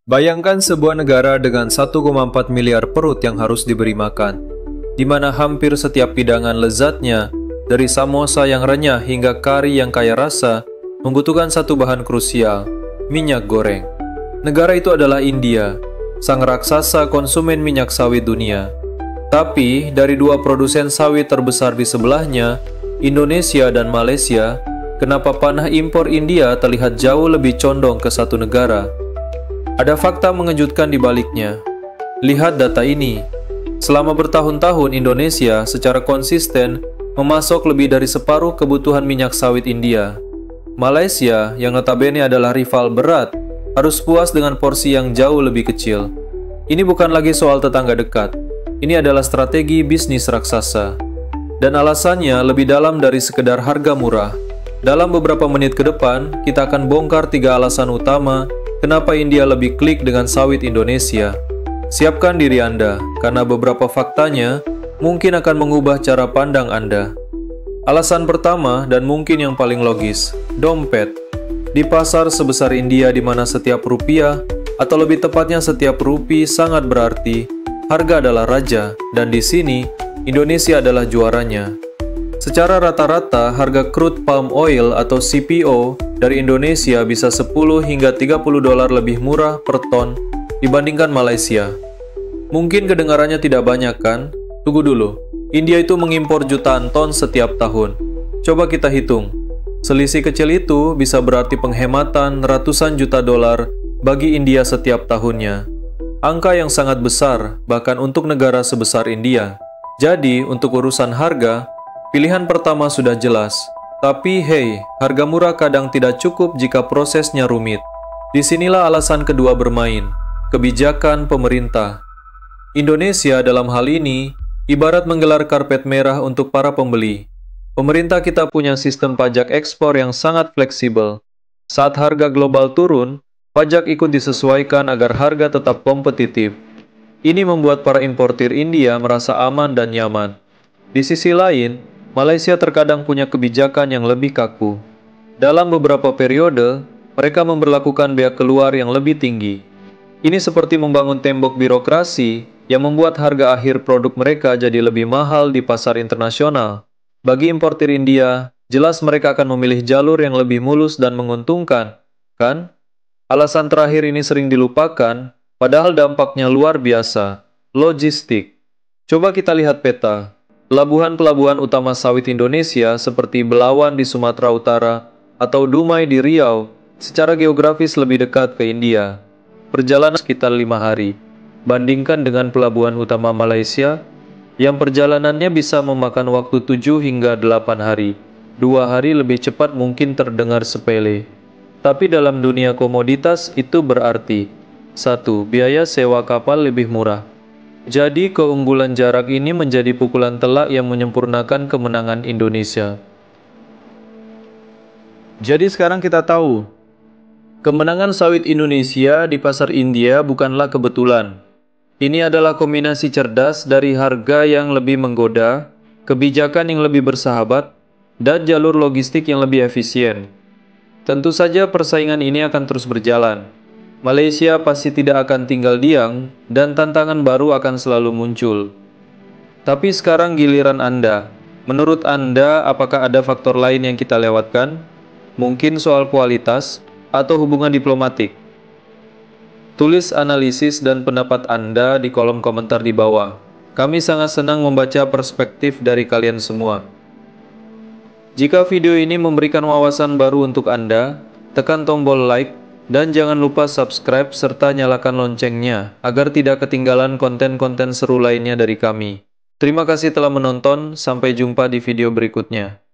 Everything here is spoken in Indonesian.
Bayangkan sebuah negara dengan 1,4 miliar perut yang harus diberi makan, di mana hampir setiap hidangan lezatnya, dari samosa yang renyah hingga kari yang kaya rasa, membutuhkan satu bahan krusial, minyak goreng. Negara itu adalah India, sang raksasa konsumen minyak sawit dunia. Tapi, dari dua produsen sawit terbesar di sebelahnya, Indonesia dan Malaysia, kenapa panah impor India terlihat jauh lebih condong ke satu negara? Ada fakta mengejutkan di baliknya. Lihat data ini. Selama bertahun-tahun Indonesia secara konsisten memasok lebih dari separuh kebutuhan minyak sawit India. Malaysia, yang notabene adalah rival berat, harus puas dengan porsi yang jauh lebih kecil. Ini bukan lagi soal tetangga dekat. Ini adalah strategi bisnis raksasa. Dan alasannya lebih dalam dari sekedar harga murah. Dalam beberapa menit ke depan, kita akan bongkar 3 alasan utama kenapa India lebih klik dengan sawit Indonesia. Siapkan diri Anda, karena beberapa faktanya mungkin akan mengubah cara pandang Anda. Alasan pertama, dan mungkin yang paling logis, dompet. Di pasar sebesar India di mana setiap rupiah, atau lebih tepatnya setiap rupi sangat berarti, harga adalah raja, dan di sini, Indonesia adalah juaranya. Secara rata-rata, harga crude palm oil atau CPO dari Indonesia bisa 10 hingga 30 dolar lebih murah per ton dibandingkan Malaysia. Mungkin kedengarannya tidak banyak kan? Tunggu dulu, India itu mengimpor jutaan ton setiap tahun. Coba kita hitung. Selisih kecil itu bisa berarti penghematan ratusan juta dolar bagi India setiap tahunnya. Angka yang sangat besar, bahkan untuk negara sebesar India. Jadi, untuk urusan harga, pilihan pertama sudah jelas. Tapi hey, harga murah kadang tidak cukup jika prosesnya rumit. Disinilah alasan kedua bermain, kebijakan pemerintah. Indonesia dalam hal ini, ibarat menggelar karpet merah untuk para pembeli. Pemerintah kita punya sistem pajak ekspor yang sangat fleksibel. Saat harga global turun, pajak ikut disesuaikan agar harga tetap kompetitif. Ini membuat para importir India merasa aman dan nyaman. Di sisi lain, Malaysia terkadang punya kebijakan yang lebih kaku. Dalam beberapa periode, mereka memberlakukan bea keluar yang lebih tinggi. Ini seperti membangun tembok birokrasi yang membuat harga akhir produk mereka jadi lebih mahal di pasar internasional. Bagi importir India, jelas mereka akan memilih jalur yang lebih mulus dan menguntungkan, kan? Alasan terakhir ini sering dilupakan, padahal dampaknya luar biasa. Logistik. Coba kita lihat peta. Pelabuhan-pelabuhan utama sawit Indonesia seperti Belawan di Sumatera Utara atau Dumai di Riau secara geografis lebih dekat ke India. Perjalanan sekitar 5 hari. Bandingkan dengan pelabuhan utama Malaysia yang perjalanannya bisa memakan waktu 7 hingga 8 hari. 2 hari lebih cepat mungkin terdengar sepele. Tapi dalam dunia komoditas itu berarti 1. Biaya sewa kapal lebih murah. Jadi keunggulan jarak ini menjadi pukulan telak yang menyempurnakan kemenangan Indonesia. Jadi sekarang kita tahu, kemenangan sawit Indonesia di pasar India bukanlah kebetulan. Ini adalah kombinasi cerdas dari harga yang lebih menggoda, kebijakan yang lebih bersahabat, dan jalur logistik yang lebih efisien. Tentu saja persaingan ini akan terus berjalan. Malaysia pasti tidak akan tinggal diam, dan tantangan baru akan selalu muncul. Tapi sekarang giliran Anda. Menurut Anda, apakah ada faktor lain yang kita lewatkan? Mungkin soal kualitas atau hubungan diplomatik? Tulis analisis dan pendapat Anda di kolom komentar di bawah. Kami sangat senang membaca perspektif dari kalian semua. Jika video ini memberikan wawasan baru untuk Anda, tekan tombol like, dan jangan lupa subscribe serta nyalakan loncengnya agar tidak ketinggalan konten-konten seru lainnya dari kami. Terima kasih telah menonton, sampai jumpa di video berikutnya.